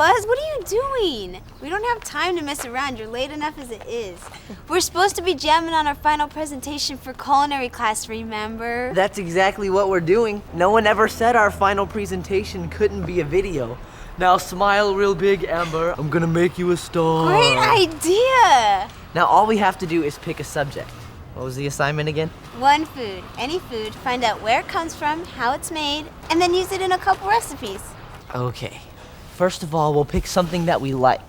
Buzz, what are you doing? We don't have time to mess around. You're late enough as it is. We're supposed to be jamming on our final presentation for culinary class, remember? That's exactly what we're doing. No one ever said our final presentation couldn't be a video. Now smile real big, Amber. I'm gonna make you a star. Great idea! Now all we have to do is pick a subject. What was the assignment again? One food, any food, find out where it comes from, how it's made, and then use it in a couple recipes. Okay. First of all, we'll pick something that we like.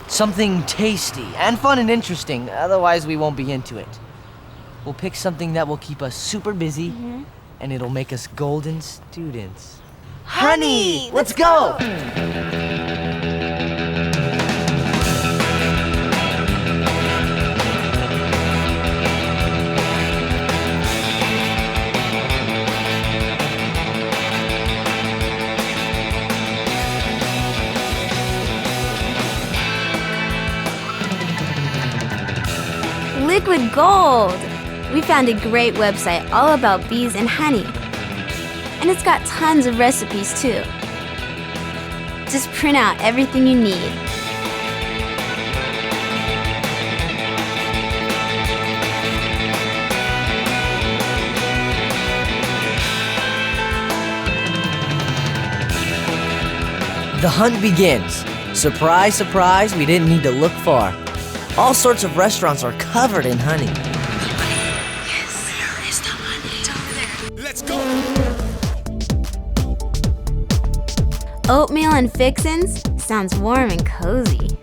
Something tasty and fun and interesting, otherwise we won't be into it. We'll pick something that will keep us super busy, and it'll make us golden students. Honey! Let's go! Liquid Gold! We found a great website all about bees and honey. And it's got tons of recipes too. Just print out everything you need. The hunt begins. Surprise, surprise, we didn't need to look far. All sorts of restaurants are covered in honey. Yes, there is the honey. It's over there. Let's go! Oatmeal and fixins? Sounds warm and cozy.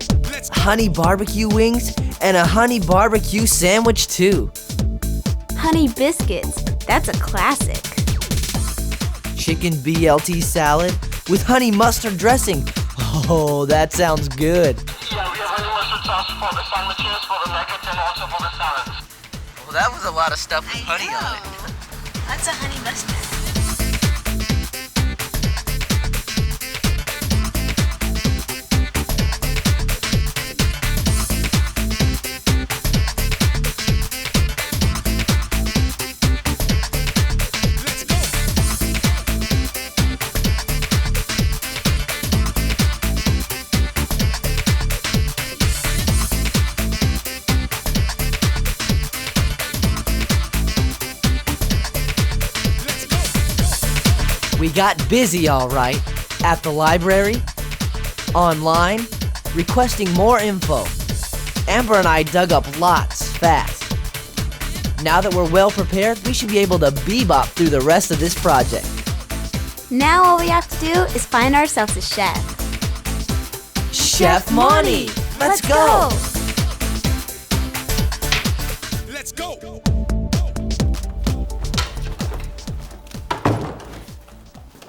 Honey barbecue wings and a honey barbecue sandwich too. Honey biscuits? That's a classic. Chicken BLT salad with honey mustard dressing. Oh, that sounds good. Yeah, we have honey mustard sauce for the sandwiches, for the nuggets, and also for the salads. Well, that was a lot of stuff with honey on it. That's a honey mustard. We got busy all right. At the library, online, requesting more info. Amber and I dug up lots fast. Now that we're well prepared, we should be able to bebop through the rest of this project. Now all we have to do is find ourselves a chef. Chef Monty, let's go! Let's go!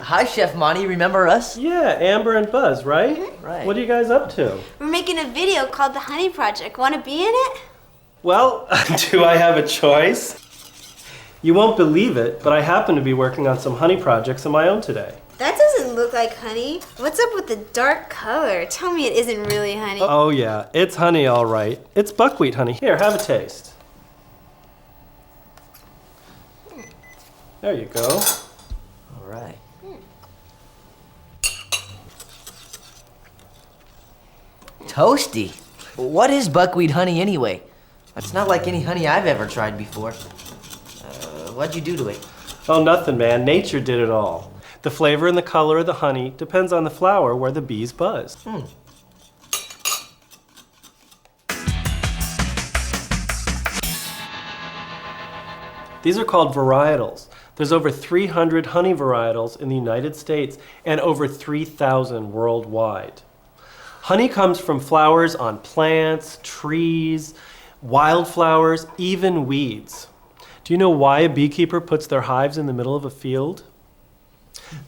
Hi, Chef Monty, remember us? Yeah, Amber and Buzz, right? Right. What are you guys up to? We're making a video called The Honey Project. Want to be in it? Well, do I have a choice? You won't believe it, but I happen to be working on some honey projects of my own today. That doesn't look like honey. What's up with the dark color? Tell me it isn't really honey. Oh yeah, it's honey all right. It's buckwheat honey. Here, have a taste. There you go. All right. Toasty. What is buckwheat honey anyway? It's not like any honey I've ever tried before. What'd you do to it? Oh, nothing, man. Nature did it all. The flavor and the color of the honey depends on the flower where the bees buzz. These are called varietals. There's over 300 honey varietals in the United States and over 3,000 worldwide. Honey comes from flowers on plants, trees, wildflowers, even weeds. Do you know why a beekeeper puts their hives in the middle of a field?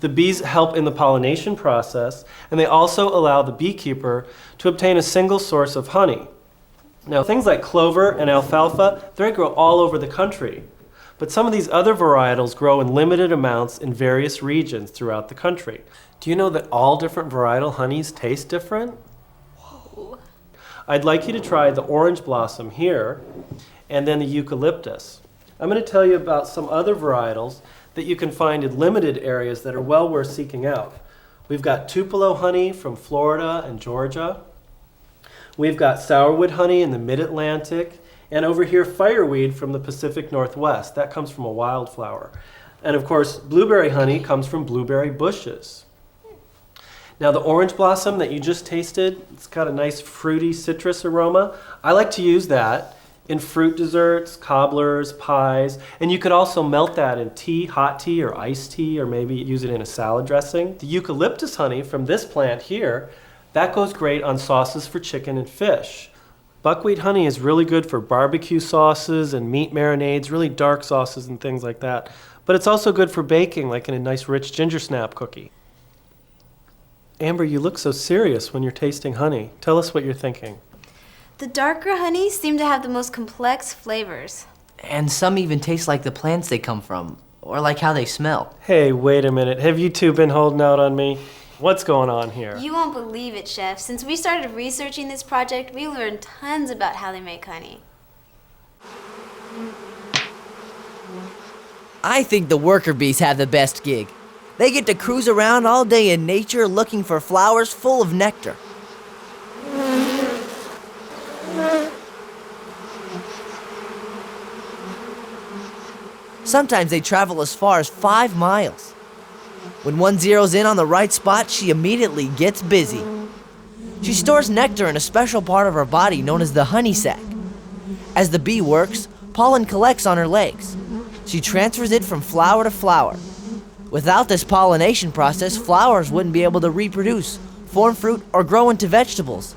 The bees help in the pollination process, and they also allow the beekeeper to obtain a single source of honey. Now, things like clover and alfalfa, they grow all over the country. But some of these other varietals grow in limited amounts in various regions throughout the country. Do you know that all different varietal honeys taste different? Whoa. I'd like you to try the orange blossom here, and then the eucalyptus. I'm going to tell you about some other varietals that you can find in limited areas that are well worth seeking out. We've got Tupelo honey from Florida and Georgia. We've got sourwood honey in the mid-Atlantic. And over here, fireweed from the Pacific Northwest. That comes from a wildflower. And of course, blueberry honey comes from blueberry bushes. Now the orange blossom that you just tasted, it's got a nice fruity citrus aroma. I like to use that in fruit desserts, cobblers, pies, and you could also melt that in tea, hot tea or iced tea, or maybe use it in a salad dressing. The eucalyptus honey from this plant here, that goes great on sauces for chicken and fish. Buckwheat honey is really good for barbecue sauces and meat marinades, really dark sauces and things like that. But it's also good for baking, like in a nice rich ginger snap cookie. Amber, you look so serious when you're tasting honey. Tell us what you're thinking. The darker honeys seem to have the most complex flavors. And some even taste like the plants they come from, or like how they smell. Hey, wait a minute. Have you two been holding out on me? What's going on here? You won't believe it, Chef. Since we started researching this project, we learned tons about how they make honey. I think the worker bees have the best gig. They get to cruise around all day in nature looking for flowers full of nectar. Sometimes they travel as far as 5 miles. When one zeroes in on the right spot, she immediately gets busy. She stores nectar in a special part of her body known as the honey sac. As the bee works, pollen collects on her legs. She transfers it from flower to flower. Without this pollination process, flowers wouldn't be able to reproduce, form fruit, or grow into vegetables.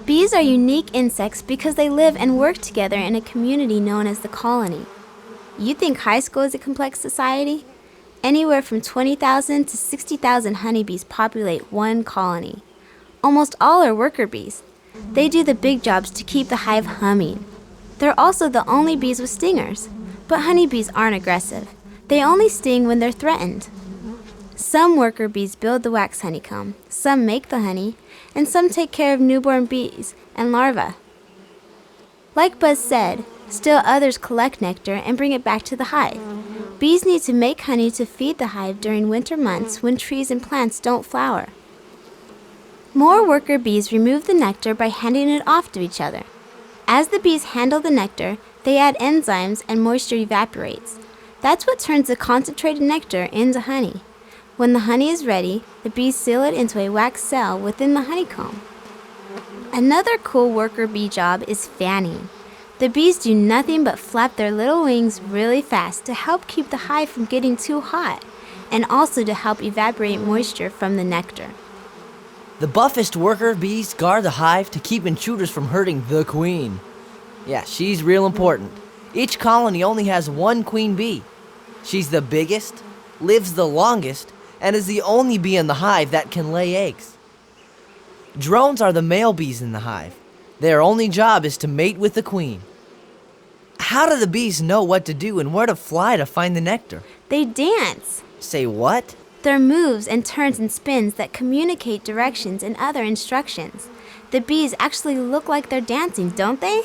Bees are unique insects because they live and work together in a community known as the colony. You think high school is a complex society? Anywhere from 20,000 to 60,000 honeybees populate one colony. Almost all are worker bees. They do the big jobs to keep the hive humming. They're also the only bees with stingers. But honeybees aren't aggressive. They only sting when they're threatened. Some worker bees build the wax honeycomb, some make the honey, and some take care of newborn bees and larvae. Like Buzz said, still others collect nectar and bring it back to the hive. Bees need to make honey to feed the hive during winter months when trees and plants don't flower. More worker bees remove the nectar by handing it off to each other. As the bees handle the nectar, they add enzymes and moisture evaporates. That's what turns the concentrated nectar into honey. When the honey is ready, the bees seal it into a wax cell within the honeycomb. Another cool worker bee job is fanning. The bees do nothing but flap their little wings really fast to help keep the hive from getting too hot, and also to help evaporate moisture from the nectar. The buffest worker bees guard the hive to keep intruders from hurting the queen. Yeah, she's real important. Each colony only has one queen bee. She's the biggest, lives the longest, and is the only bee in the hive that can lay eggs. Drones are the male bees in the hive. Their only job is to mate with the queen. How do the bees know what to do and where to fly to find the nectar? They dance. Say what? They're moves and turns and spins that communicate directions and other instructions. The bees actually look like they're dancing, don't they?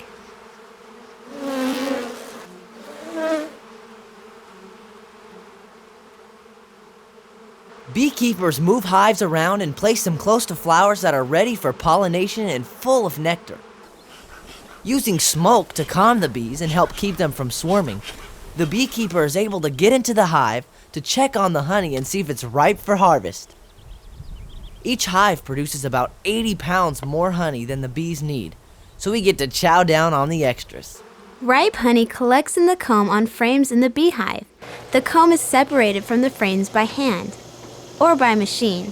Beekeepers move hives around and place them close to flowers that are ready for pollination and full of nectar. Using smoke to calm the bees and help keep them from swarming, the beekeeper is able to get into the hive to check on the honey and see if it's ripe for harvest. Each hive produces about 80 pounds more honey than the bees need, so we get to chow down on the extras. Ripe honey collects in the comb on frames in the beehive. The comb is separated from the frames by hand or by machine.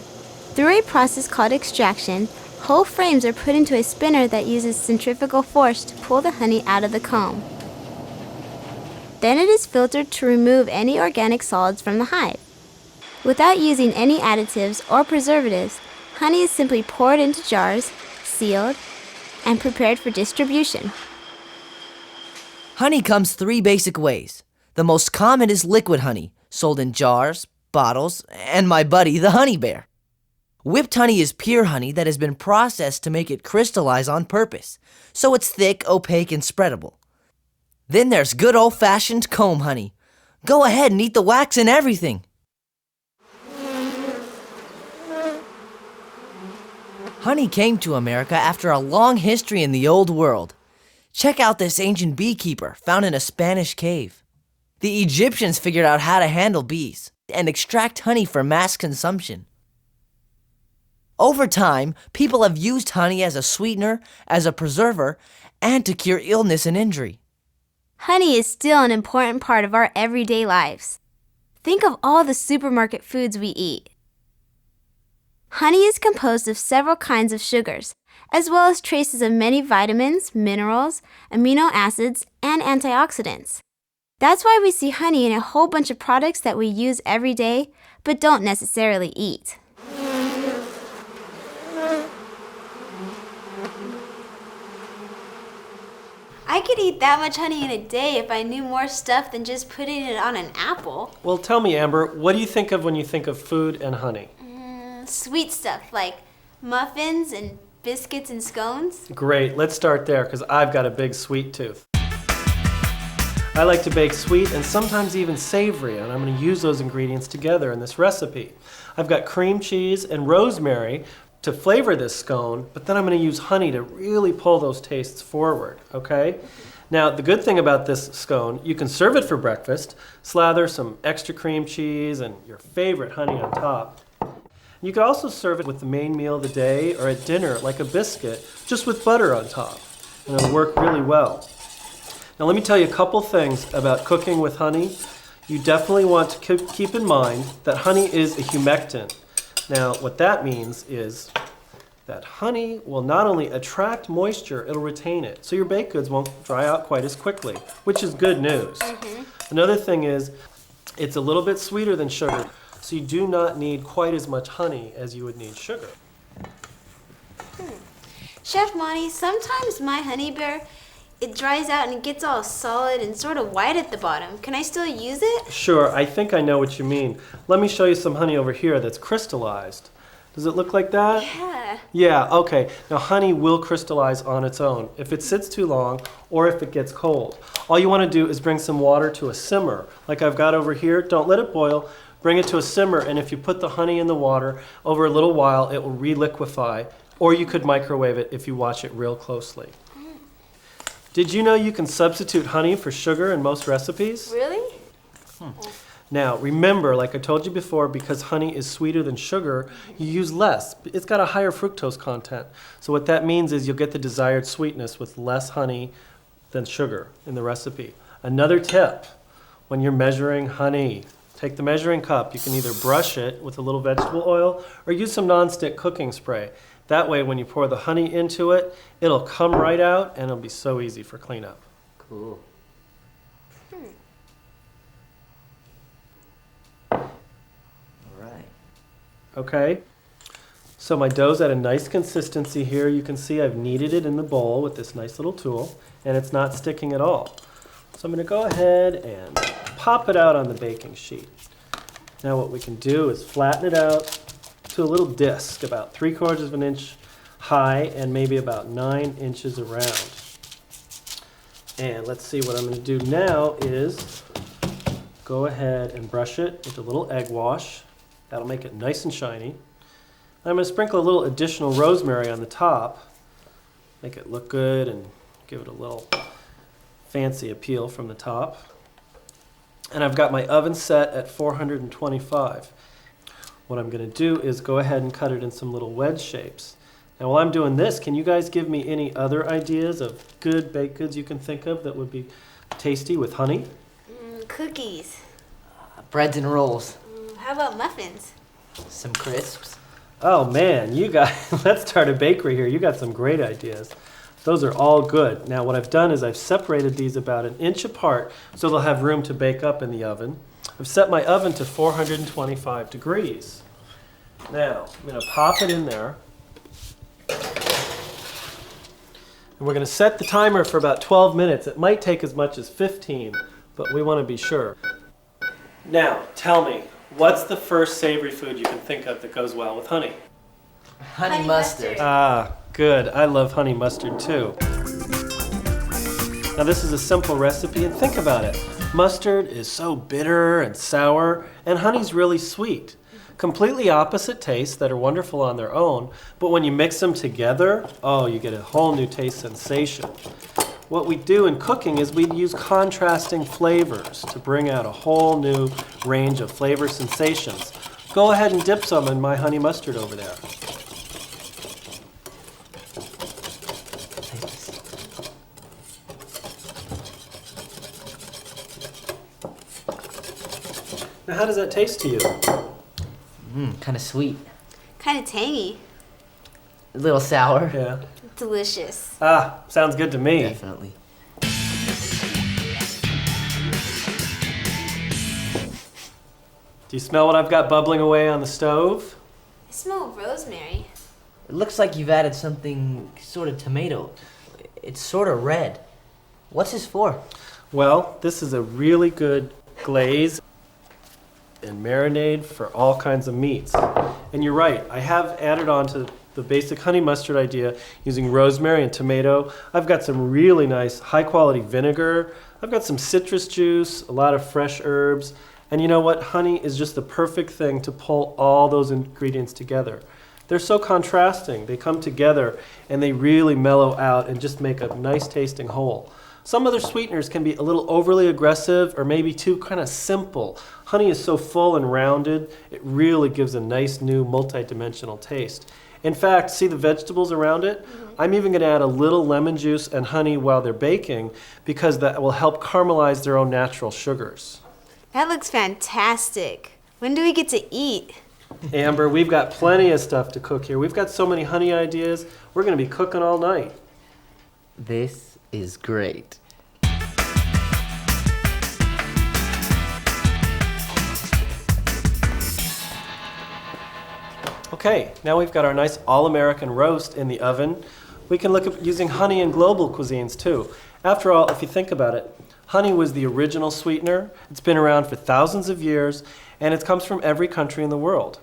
Through a process called extraction, whole frames are put into a spinner that uses centrifugal force to pull the honey out of the comb. Then it is filtered to remove any organic solids from the hive. Without using any additives or preservatives, honey is simply poured into jars, sealed, and prepared for distribution. Honey comes 3 basic ways. The most common is liquid honey, sold in jars, bottles, and my buddy, the honey bear. Whipped honey is pure honey that has been processed to make it crystallize on purpose, so it's thick, opaque, and spreadable. Then there's good old-fashioned comb honey. Go ahead and eat the wax and everything. Honey came to America after a long history in the Old World. Check out this ancient beekeeper found in a Spanish cave. The Egyptians figured out how to handle bees and extract honey for mass consumption. Over time, people have used honey as a sweetener, as a preserver, and to cure illness and injury. Honey is still an important part of our everyday lives. Think of all the supermarket foods we eat. Honey is composed of several kinds of sugars, as well as traces of many vitamins, minerals, amino acids, and antioxidants. That's why we see honey in a whole bunch of products that we use every day, but don't necessarily eat. I could eat that much honey in a day if I knew more stuff than just putting it on an apple. Well, tell me, Amber, what do you think of when you think of food and honey? Sweet stuff like muffins and biscuits and scones. Great, let's start there because I've got a big sweet tooth. I like to bake sweet and sometimes even savory, and I'm going to use those ingredients together in this recipe. I've got cream cheese and rosemary to flavor this scone, but then I'm going to use honey to really pull those tastes forward, okay? Now, the good thing about this scone, you can serve it for breakfast, slather some extra cream cheese and your favorite honey on top. You could also serve it with the main meal of the day or at dinner, like a biscuit, just with butter on top, and it'll work really well. Now, let me tell you a couple things about cooking with honey. You definitely want to keep in mind that honey is a humectant. Now, what that means is that honey will not only attract moisture, it'll retain it. So your baked goods won't dry out quite as quickly, which is good news. Another thing is, it's a little bit sweeter than sugar, so you do not need quite as much honey as you would need sugar. Chef Monty, sometimes my honey bear, it dries out and it gets all solid and sort of white at the bottom. Can I still use it? Sure, I think I know what you mean. Let me show you some honey over here that's crystallized. Does it look like that? Yeah. Yeah, okay. Now honey will crystallize on its own if it sits too long or if it gets cold. All you want to do is bring some water to a simmer, like I've got over here. Don't let it boil. Bring it to a simmer, and if you put the honey in the water, over a little while it will re-liquefy, or you could microwave it if you watch it real closely. Did you know you can substitute honey for sugar in most recipes? Really? Now, remember, like I told you before, because honey is sweeter than sugar, you use less. It's got a higher fructose content. So what that means is you'll get the desired sweetness with less honey than sugar in the recipe. Another tip, when you're measuring honey, take the measuring cup. You can either brush it with a little vegetable oil or use some nonstick cooking spray. That way, when you pour the honey into it, it'll come right out and it'll be so easy for cleanup. Cool. Okay, so my dough's at a nice consistency here. You can see I've kneaded it in the bowl with this nice little tool, and it's not sticking at all. So I'm going to go ahead and pop it out on the baking sheet. Now what we can do is flatten it out to a little disc, about 3/4 of an inch high and maybe about 9 inches around. And let's see, what I'm going to do now is go ahead and brush it with a little egg wash. That'll make it nice and shiny. I'm going to sprinkle a little additional rosemary on the top, make it look good and give it a little fancy appeal from the top. And I've got my oven set at 425. What I'm going to do is go ahead and cut it in some little wedge shapes. Now while I'm doing this, can you guys give me any other ideas of good baked goods you can think of that would be tasty with honey? Cookies. Breads and rolls. How about muffins? Some crisps. Oh man, you guys, let's start a bakery here. You got some great ideas. Those are all good. Now what I've done is I've separated these about 1 inch apart so they'll have room to bake up in the oven. I've set my oven to 425 degrees. Now, I'm going to pop it in there. And we're going to set the timer for about 12 minutes. It might take as much as 15, but we want to be sure. Now, tell me, what's the first savory food you can think of that goes well with honey? Honey mustard. Ah, good. I love honey mustard too. Now this is a simple recipe, and think about it. Mustard is so bitter and sour, and honey's really sweet. Completely opposite tastes that are wonderful on their own, but when you mix them together, oh, you get a whole new taste sensation. What we do in cooking is we use contrasting flavors to bring out a whole new range of flavor sensations. Go ahead and dip some in my honey mustard over there. Now, how does that taste to you? Kind of sweet. Kind of tangy. A little sour. Yeah. Delicious. Ah, sounds good to me. Definitely. Do you smell what I've got bubbling away on the stove? I smell rosemary. It looks like you've added something sort of tomato. It's sort of red. What's this for? Well, this is a really good glaze and marinade for all kinds of meats. And you're right, I have added on to the basic honey mustard idea using rosemary and tomato. I've got some really nice high quality vinegar. I've got some citrus juice, a lot of fresh herbs. And you know what? Honey is just the perfect thing to pull all those ingredients together. They're so contrasting. They come together and they really mellow out and just make a nice tasting whole. Some other sweeteners can be a little overly aggressive or maybe too kind of simple. Honey is so full and rounded, it really gives a nice new multi-dimensional taste. In fact, see the vegetables around it? I'm even going to add a little lemon juice and honey while they're baking because that will help caramelize their own natural sugars. That looks fantastic. When do we get to eat? Amber, we've got plenty of stuff to cook here. We've got so many honey ideas. We're going to be cooking all night. This is great. Okay, now we've got our nice all-American roast in the oven. We can look at using honey in global cuisines too. After all, if you think about it, honey was the original sweetener. It's been around for thousands of years, and it comes from every country in the world.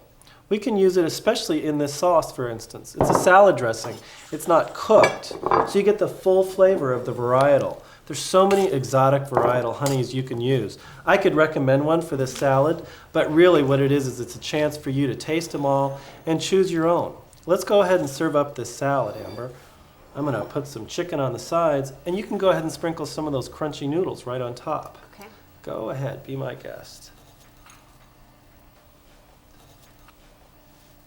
We can use it especially in this sauce, for instance. It's a salad dressing. It's not cooked, so you get the full flavor of the varietal. There's so many exotic varietal honeys you can use. I could recommend one for this salad, but really what it is it's a chance for you to taste them all and choose your own. Let's go ahead and serve up this salad, Amber. I'm gonna put some chicken on the sides, and you can go ahead and sprinkle some of those crunchy noodles right on top. Okay. Go ahead, be my guest.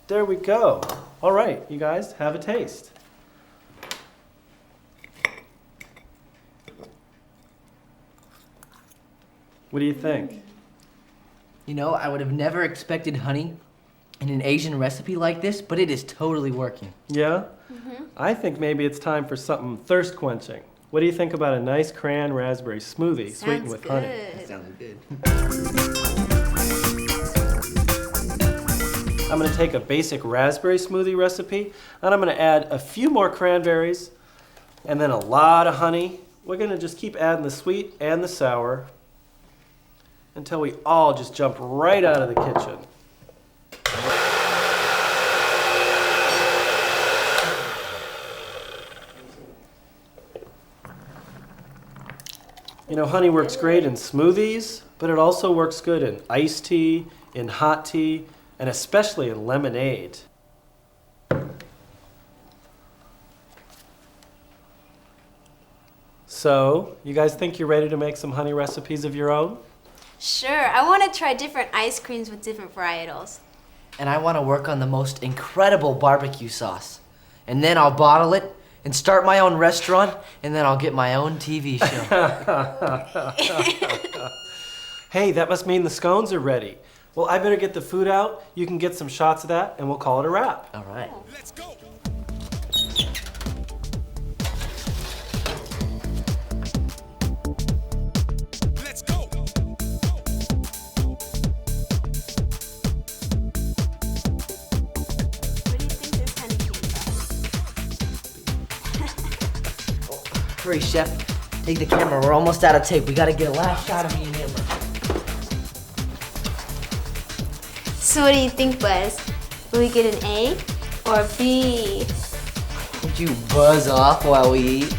There we go. All right, you guys, have a taste. What do you think? You know, I would have never expected honey in an Asian recipe like this, but it is totally working. Yeah? I think maybe it's time for something thirst quenching. What do you think about a nice cran raspberry smoothie sweetened with honey? Sounds good. I'm going to take a basic raspberry smoothie recipe and I'm going to add a few more cranberries and then a lot of honey. We're going to just keep adding the sweet and the sour until we all just jump right out of the kitchen. You know, honey works great in smoothies, but it also works good in iced tea, in hot tea, and especially in lemonade. So, you guys think you're ready to make some honey recipes of your own? Sure, I want to try different ice creams with different varietals. And I want to work on the most incredible barbecue sauce. And then I'll bottle it and start my own restaurant, and then I'll get my own TV show. Hey, that must mean the scones are ready. Well, I better get the food out. You can get some shots of that, and we'll call it a wrap. All right. Let's go. Let's go. Where do you think this honey came from? Hurry, chef. Take the camera. We're almost out of tape. We got to get a last shot of me and Amber. So what do you think, Buzz? Will we get an A or a B? Would you buzz off while we eat?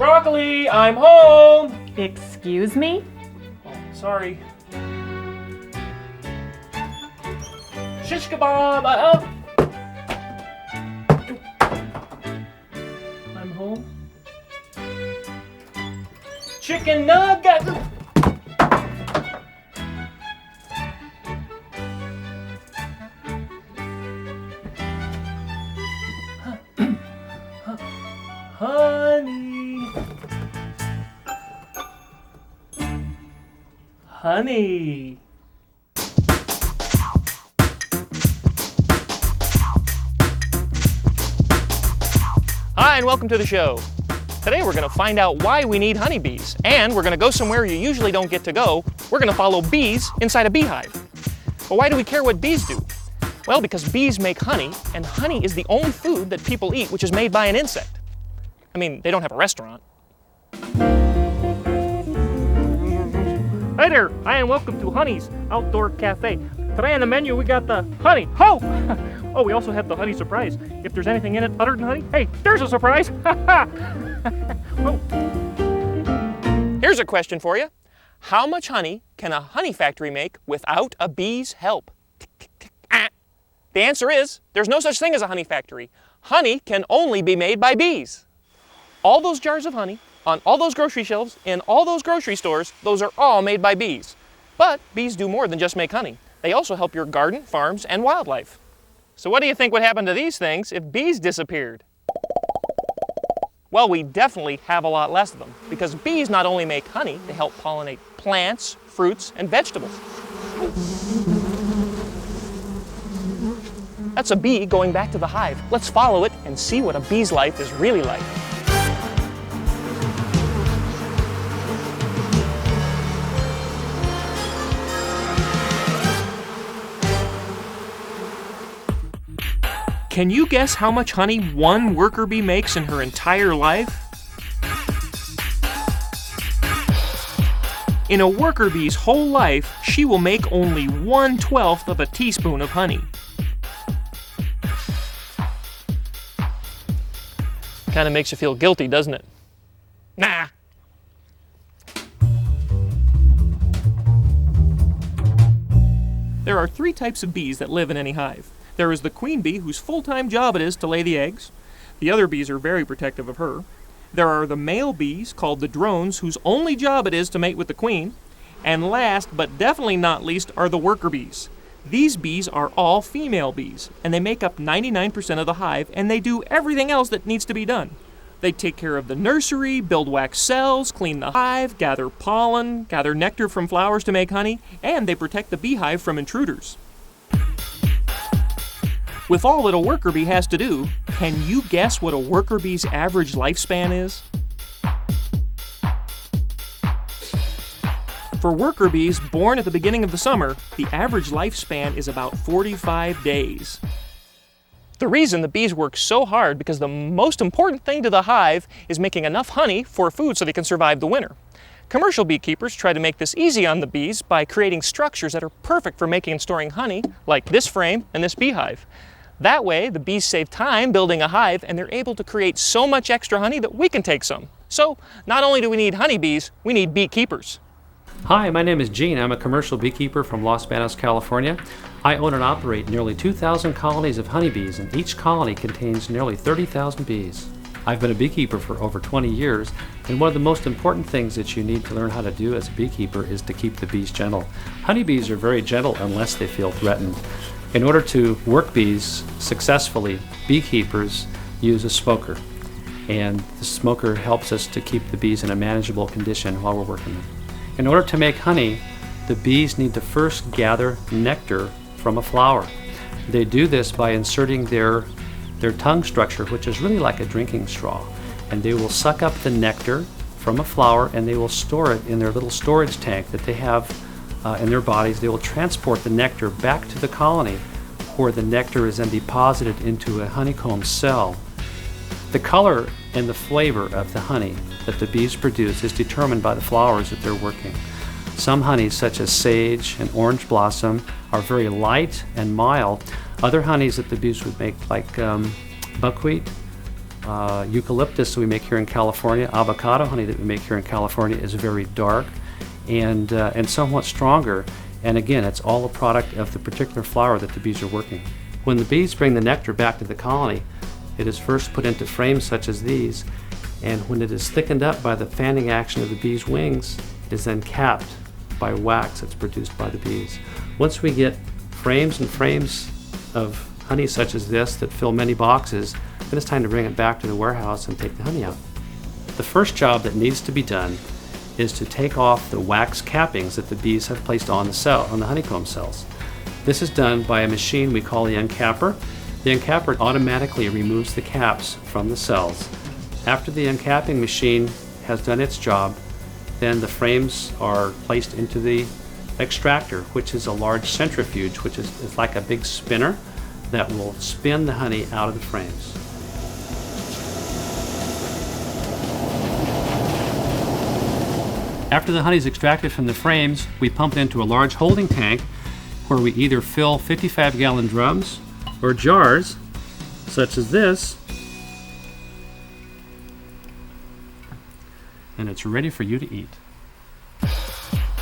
Broccoli, I'm home! Excuse me? Oh, sorry. Shish kebab, I'm home. Chicken nugget! Honey. Honey. Hi, and welcome to the show. Today we're going to find out why we need honeybees, and we're going to go somewhere you usually don't get to go. We're going to follow bees inside a beehive. But why do we care what bees do? Well, because bees make honey, and honey is the only food that people eat which is made by an insect. I mean, they don't have a restaurant. Hi there, hi and welcome to Honey's Outdoor Cafe. Today on the menu we got the honey. Ho! Oh, we also have the honey surprise. If there's anything in it other than honey, hey, there's a surprise! Oh. Here's a question for you. How much honey can a honey factory make without a bee's help? The answer is, there's no such thing as a honey factory. Honey can only be made by bees. All those jars of honey, on all those grocery shelves, in all those grocery stores, those are all made by bees. But bees do more than just make honey. They also help your garden, farms, and wildlife. So what do you think would happen to these things if bees disappeared? Well, we definitely have a lot less of them, because bees not only make honey, they help pollinate plants, fruits, and vegetables. That's a bee going back to the hive. Let's follow it and see what a bee's life is really like. Can you guess how much honey one worker bee makes in her entire life? In a worker bee's whole life, she will make only 1/12 of a teaspoon of honey. Kind of makes you feel guilty, doesn't it? Nah. There are 3 types of bees that live in any hive. There is the queen bee, whose full-time job it is to lay the eggs. The other bees are very protective of her. There are the male bees, called the drones, whose only job it is to mate with the queen. And last, but definitely not least, are the worker bees. These bees are all female bees, and they make up 99% of the hive, and they do everything else that needs to be done. They take care of the nursery, build wax cells, clean the hive, gather pollen, gather nectar from flowers to make honey, and they protect the beehive from intruders. With all that a worker bee has to do, can you guess what a worker bee's average lifespan is? For worker bees born at the beginning of the summer, the average lifespan is about 45 days. The reason the bees work so hard because the most important thing to the hive is making enough honey for food so they can survive the winter. Commercial beekeepers try to make this easy on the bees by creating structures that are perfect for making and storing honey, like this frame and this beehive. That way, the bees save time building a hive, and they're able to create so much extra honey that we can take some. So, not only do we need honeybees, we need beekeepers. Hi, my name is Gene. I'm a commercial beekeeper from Los Banos, California. I own and operate nearly 2,000 colonies of honeybees, and each colony contains nearly 30,000 bees. I've been a beekeeper for over 20 years, and one of the most important things that you need to learn how to do as a beekeeper is to keep the bees gentle. Honeybees are very gentle unless they feel threatened. In order to work bees successfully, beekeepers use a smoker, and the smoker helps us to keep the bees in a manageable condition while we're working them. In order to make honey, the bees need to first gather nectar from a flower. They do this by inserting their tongue structure, which is really like a drinking straw, and they will suck up the nectar from a flower and they will store it in their little storage tank that they have in their bodies. They will transport the nectar back to the colony, where the nectar is then deposited into a honeycomb cell. The color and the flavor of the honey that the bees produce is determined by the flowers that they're working. Some honeys, such as sage and orange blossom, are very light and mild. Other honeys that the bees would make, like buckwheat, Eucalyptus that we make here in California, avocado honey that we make here in California is very dark and somewhat stronger. And again, it's all a product of the particular flower that the bees are working. When the bees bring the nectar back to the colony, it is first put into frames such as these, and when it is thickened up by the fanning action of the bees' wings, it is then capped by wax that's produced by the bees. Once we get frames and frames of honey such as this that fill many boxes, then it's time to bring it back to the warehouse and take the honey out. The first job that needs to be done is to take off the wax cappings that the bees have placed on the honeycomb cells. This is done by a machine we call the uncapper. The uncapper automatically removes the caps from the cells. After the uncapping machine has done its job, then the frames are placed into the extractor, which is a large centrifuge, which is like a big spinner that will spin the honey out of the frames. After the honey is extracted from the frames, we pump it into a large holding tank where we either fill 55-gallon drums or jars, such as this, and it's ready for you to eat.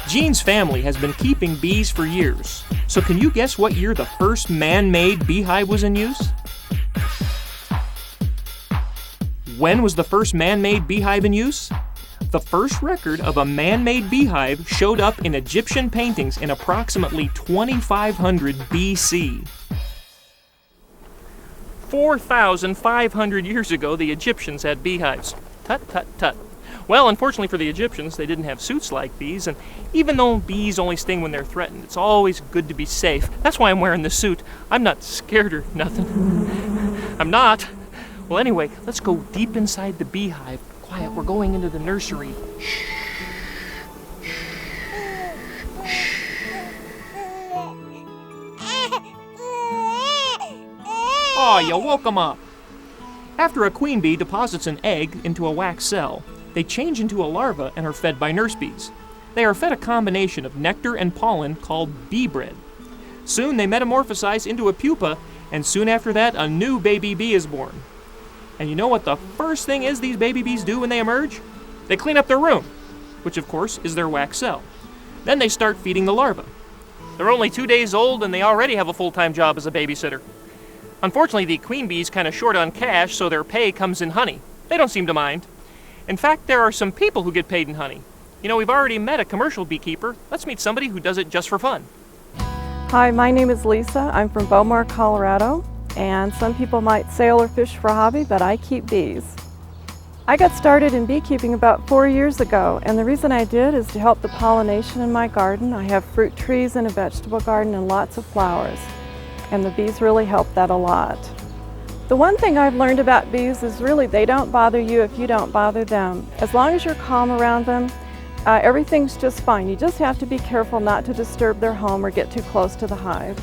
Gene's family has been keeping bees for years. So can you guess what year the first man-made beehive was in use? When was the first man-made beehive in use? The first record of a man-made beehive showed up in Egyptian paintings in approximately 2500 BC. 4,500 years ago, the Egyptians had beehives. Tut, tut, tut. Well, unfortunately for the Egyptians, they didn't have suits like bees, and even though bees only sting when they're threatened, it's always good to be safe. That's why I'm wearing this suit. I'm not scared or nothing. I'm not. Well, anyway, let's go deep inside the beehive. Quiet, we're going into the nursery. Oh, you woke 'em up. After a queen bee deposits an egg into a wax cell, they change into a larva and are fed by nurse bees. They are fed a combination of nectar and pollen called bee bread. Soon they metamorphosize into a pupa, and soon after that, a new baby bee is born. And you know what the first thing is these baby bees do when they emerge? They clean up their room, which of course is their wax cell. Then they start feeding the larva. They're only 2 days old and they already have a full-time job as a babysitter. Unfortunately, the queen bee's kind of short on cash, so their pay comes in honey. They don't seem to mind. In fact, there are some people who get paid in honey. You know, we've already met a commercial beekeeper. Let's meet somebody who does it just for fun. Hi, my name is Lisa. I'm from Beaumont, Colorado, and some people might sail or fish for a hobby, but I keep bees. I got started in beekeeping about 4 years ago, and the reason I did is to help the pollination in my garden. I have fruit trees and a vegetable garden and lots of flowers, and the bees really help that a lot. The one thing I've learned about bees is really they don't bother you if you don't bother them. As long as you're calm around them, everything's just fine. You just have to be careful not to disturb their home or get too close to the hive.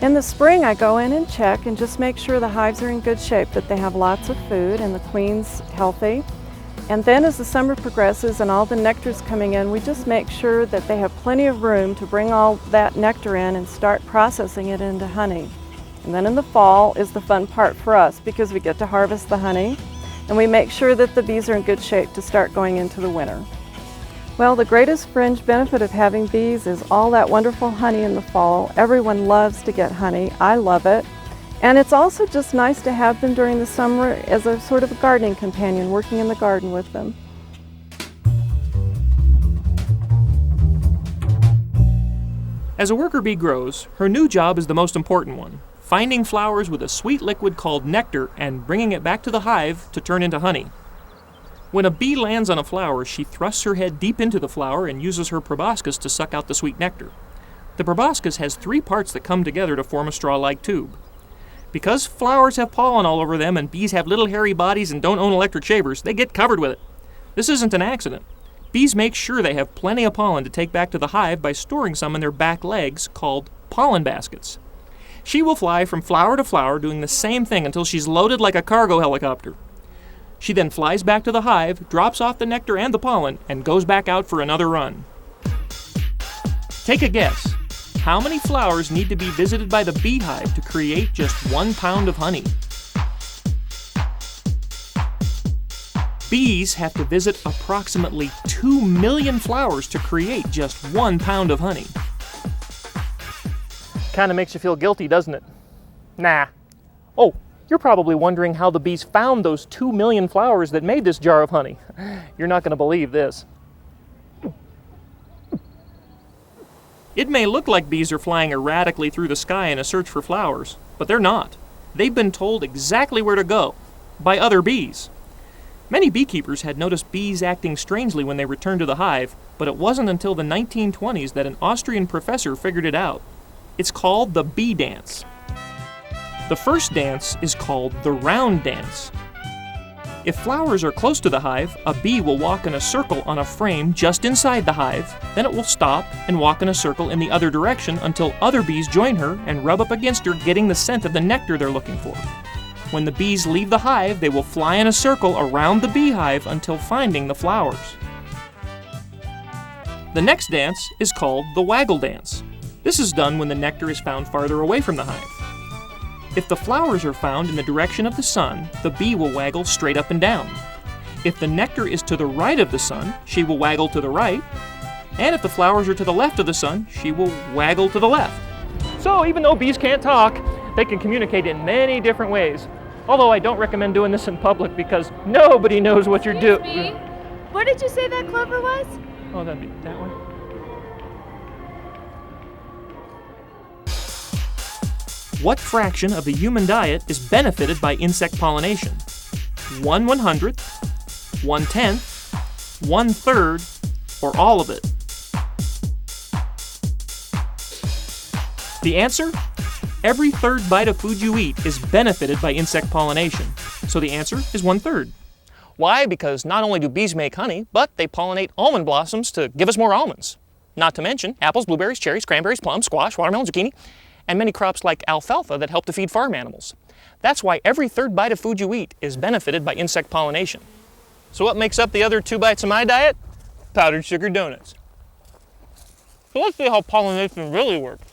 In the spring, I go in and check and just make sure the hives are in good shape, that they have lots of food and the queen's healthy. And then as the summer progresses and all the nectar's coming in, we just make sure that they have plenty of room to bring all that nectar in and start processing it into honey. And then in the fall is the fun part for us because we get to harvest the honey and we make sure that the bees are in good shape to start going into the winter. Well, the greatest fringe benefit of having bees is all that wonderful honey in the fall. Everyone loves to get honey. I love it. And it's also just nice to have them during the summer as a sort of a gardening companion, working in the garden with them. As a worker bee grows, her new job is the most important one, finding flowers with a sweet liquid called nectar and bringing it back to the hive to turn into honey. When a bee lands on a flower, she thrusts her head deep into the flower and uses her proboscis to suck out the sweet nectar. The proboscis has 3 parts that come together to form a straw-like tube. Because flowers have pollen all over them and bees have little hairy bodies and don't own electric shavers, they get covered with it. This isn't an accident. Bees make sure they have plenty of pollen to take back to the hive by storing some in their back legs called pollen baskets. She will fly from flower to flower doing the same thing until she's loaded like a cargo helicopter. She then flies back to the hive, drops off the nectar and the pollen, and goes back out for another run. Take a guess. How many flowers need to be visited by the beehive to create just 1 pound of honey? Bees have to visit approximately 2 million flowers to create just 1 pound of honey. Kinda makes you feel guilty, doesn't it? Nah. Oh, you're probably wondering how the bees found those 2 million flowers that made this jar of honey. You're not gonna believe this. It may look like bees are flying erratically through the sky in a search for flowers, but they're not. They've been told exactly where to go by other bees. Many beekeepers had noticed bees acting strangely when they returned to the hive, but it wasn't until the 1920s that an Austrian professor figured it out. It's called the bee dance. The first dance is called the round dance. If flowers are close to the hive, a bee will walk in a circle on a frame just inside the hive, then it will stop and walk in a circle in the other direction until other bees join her and rub up against her, getting the scent of the nectar they're looking for. When the bees leave the hive, they will fly in a circle around the beehive until finding the flowers. The next dance is called the waggle dance. This is done when the nectar is found farther away from the hive. If the flowers are found in the direction of the sun, the bee will waggle straight up and down. If the nectar is to the right of the sun, she will waggle to the right. And if the flowers are to the left of the sun, she will waggle to the left. So even though bees can't talk, they can communicate in many different ways. Although I don't recommend doing this in public because nobody knows what you're doing. What did you say that clover was? Oh, that'd be that one. What fraction of the human diet is benefited by insect pollination? 1/100th, 1/10th, 1/3, or all of it? The answer? Every third bite of food you eat is benefited by insect pollination. So the answer is 1/3. Why? Because not only do bees make honey, but they pollinate almond blossoms to give us more almonds. Not to mention apples, blueberries, cherries, cranberries, plums, squash, watermelon, zucchini, and many crops like alfalfa that help to feed farm animals. That's why every third bite of food you eat is benefited by insect pollination. So what makes up the other 2 bites of my diet? Powdered sugar donuts. So let's see how pollination really works.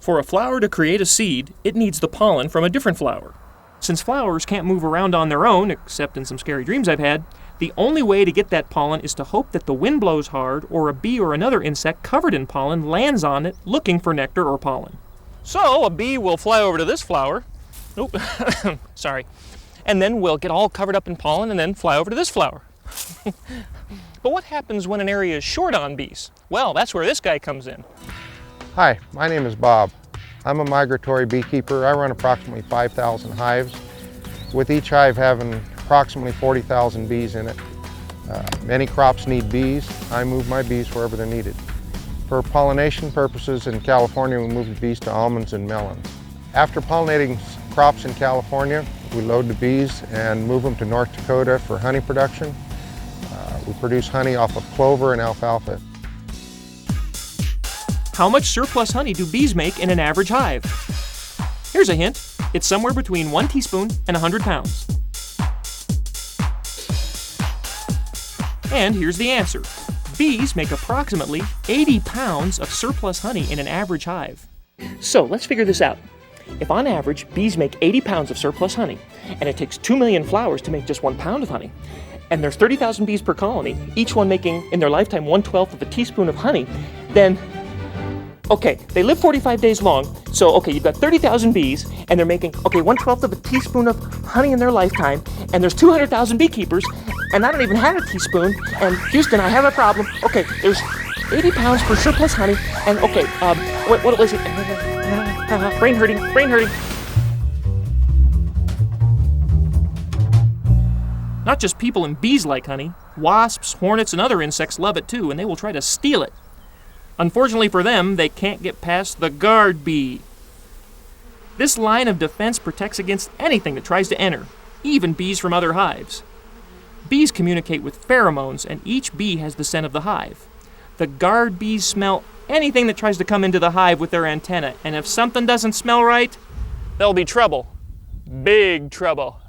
For a flower to create a seed, it needs the pollen from a different flower. Since flowers can't move around on their own, except in some scary dreams I've had, the only way to get that pollen is to hope that the wind blows hard or a bee or another insect covered in pollen lands on it looking for nectar or pollen. So a bee will fly over to this flower, sorry, and then we'll get all covered up in pollen and then fly over to this flower. But what happens when an area is short on bees? Well, that's where this guy comes in. Hi, my name is Bob. I'm a migratory beekeeper. I run approximately 5,000 hives, with each hive having approximately 40,000 bees in it. Many crops need bees. I move my bees wherever they're needed. For pollination purposes in California, we move the bees to almonds and melons. After pollinating crops in California, we load the bees and move them to North Dakota for honey production. We produce honey off of clover and alfalfa. How much surplus honey do bees make in an average hive? Here's a hint. It's somewhere between 1 teaspoon and 100 pounds. And here's the answer. Bees make approximately 80 pounds of surplus honey in an average hive. So let's figure this out. If on average bees make 80 pounds of surplus honey, and it takes 2 million flowers to make just 1 pound of honey, and there's 30,000 bees per colony, each one making in their lifetime 1/12 of a teaspoon of honey, then, okay, they live 45 days long, so okay, you've got 30,000 bees, and they're making, okay, 1/12 of a teaspoon of honey in their lifetime, and there's 200,000 beekeepers, and I don't even have a teaspoon, and Houston, I have a problem. Okay, there's 80 pounds per surplus honey, and okay, what was it? Brain hurting. Not just people and bees like honey. Wasps, hornets, and other insects love it too, and they will try to steal it. Unfortunately for them, they can't get past the guard bee. This line of defense protects against anything that tries to enter, even bees from other hives. Bees communicate with pheromones, and each bee has the scent of the hive. The guard bees smell anything that tries to come into the hive with their antenna, and if something doesn't smell right, there'll be trouble. Big trouble.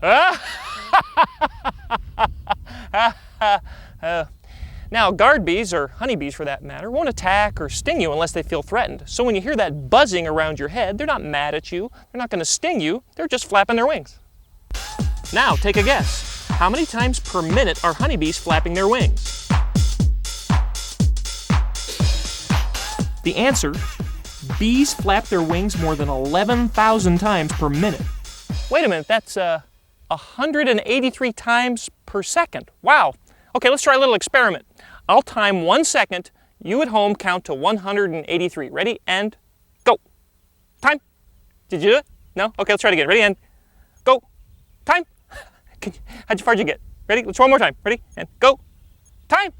Now, guard bees, or honeybees for that matter, won't attack or sting you unless they feel threatened. So when you hear that buzzing around your head, they're not mad at you, they're not going to sting you, they're just flapping their wings. Now, take a guess. How many times per minute are honeybees flapping their wings? The answer, bees flap their wings more than 11,000 times per minute. Wait a minute, that's 183 times per second. Wow. Okay, let's try a little experiment. I'll time 1 second. You at home count to 183. Ready, and go. Time. Did you do it? No? Okay, let's try it again. Ready, and go. Time. How far did you get? Ready? Let's one more time. Ready, and go. Time.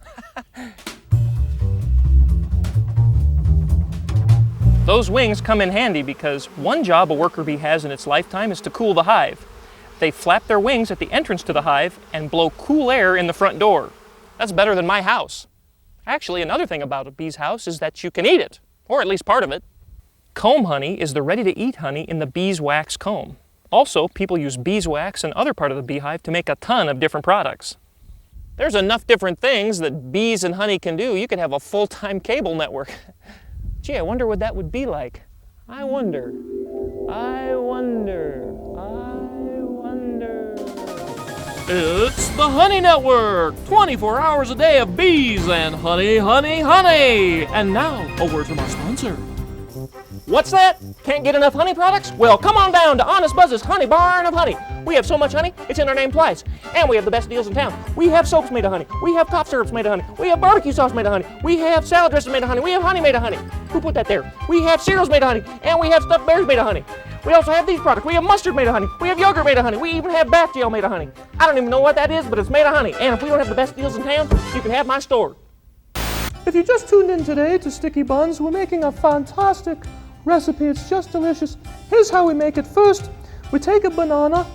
Those wings come in handy because one job a worker bee has in its lifetime is to cool the hive. They flap their wings at the entrance to the hive and blow cool air in the front door. That's better than my house. Actually, another thing about a bee's house is that you can eat it, or at least part of it. Comb honey is the ready-to-eat honey in the beeswax comb. Also, people use beeswax and other part of the beehive to make a ton of different products. There's enough different things that bees and honey can do. You could have a full-time cable network. Gee, I wonder what that would be like. I wonder. It's the Honey Network! 24 hours a day of bees and honey, honey, honey! And now, a word from our sponsor. What's that? Can't get enough honey products? Well, come on down to Honest Buzz's Honey Barn of Honey. We have so much honey, it's in our name twice. And we have the best deals in town. We have soaps made of honey. We have cough syrups made of honey. We have barbecue sauce made of honey. We have salad dressings made of honey. We have honey made of honey. Who put that there? We have cereals made of honey. And we have stuffed bears made of honey. We also have these products. We have mustard made of honey. We have yogurt made of honey. We even have bath gel made of honey. I don't even know what that is, but it's made of honey. And if we don't have the best deals in town, you can have my store. If you just tuned in today to Sticky Buns, we're making a fantastic recipe. It's just delicious. Here's how we make it. First, we take a banana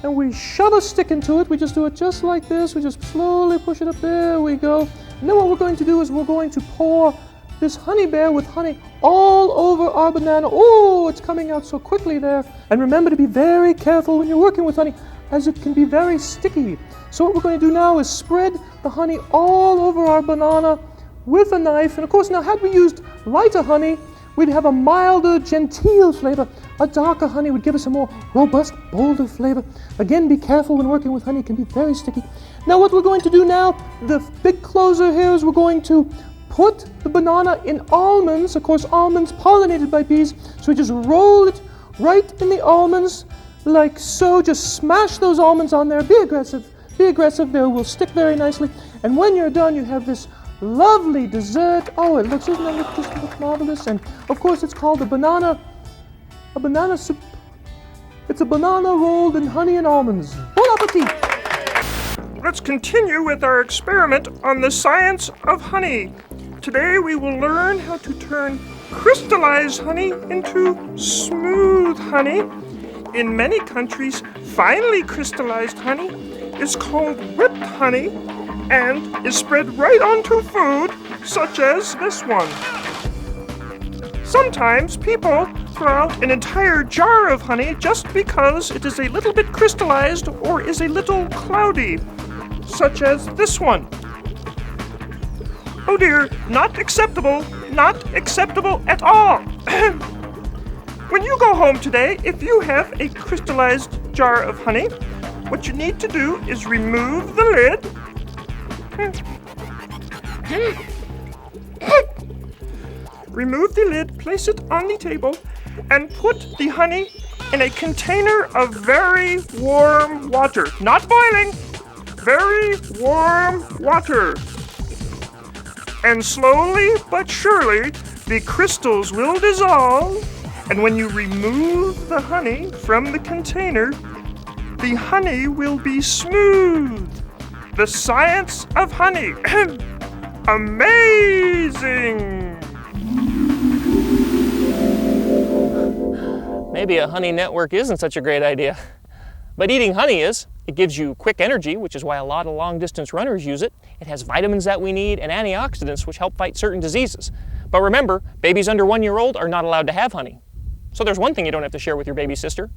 and we shove a stick into it. We just do it just like this. We just slowly push it up. There we go. And then what we're going to do is we're going to pour this honey bear with honey all over our banana. Oh, it's coming out so quickly there. And remember to be very careful when you're working with honey, as it can be very sticky. So what we're going to do now is spread the honey all over our banana with a knife. And of course, now had we used lighter honey, we'd have a milder, genteel flavor. A darker honey would give us a more robust, bolder flavor. Again, be careful when working with honey. It can be very sticky. Now what we're going to do now, the big closer here, is we're going to put the banana in almonds. Of course, almonds pollinated by bees. So we just roll it right in the almonds like so. Just smash those almonds on there. Be aggressive. Be aggressive. They will stick very nicely. And when you're done, you have this lovely dessert. Oh, it looks, doesn't it look just look marvelous? And of course, it's called a banana soup. It's a banana rolled in honey and almonds. Bon appetit! Let's continue with our experiment on the science of honey. Today we will learn how to turn crystallized honey into smooth honey. In many countries, finely crystallized honey is called whipped honey and is spread right onto food, such as this one. Sometimes people throw out an entire jar of honey just because it is a little bit crystallized or is a little cloudy, such as this one. Oh dear, not acceptable at all. When you go home today, if you have a crystallized jar of honey, what you need to do is remove the lid. Remove the lid, place it on the table, and put the honey in a container of very warm water. Not boiling, very warm water. And slowly but surely, the crystals will dissolve, and when you remove the honey from the container, the honey will be smooth. The science of honey. Amazing! Maybe a honey network isn't such a great idea. But eating honey is. It gives you quick energy, which is why a lot of long-distance runners use it. It has vitamins that we need and antioxidants which help fight certain diseases. But remember, babies under 1 year old are not allowed to have honey. So there's one thing you don't have to share with your baby sister.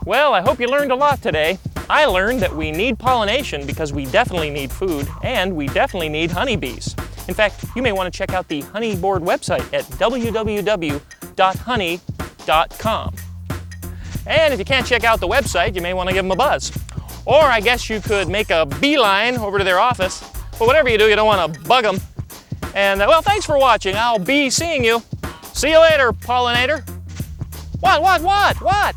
Well, I hope you learned a lot today. I learned that we need pollination because we definitely need food, and we definitely need honeybees. In fact, you may want to check out the Honey Board website at www.honey.com. And if you can't check out the website, you may want to give them a buzz. Or I guess you could make a beeline over to their office. But whatever you do, you don't want to bug them. And well, thanks for watching. I'll be seeing you. See you later, pollinator. What?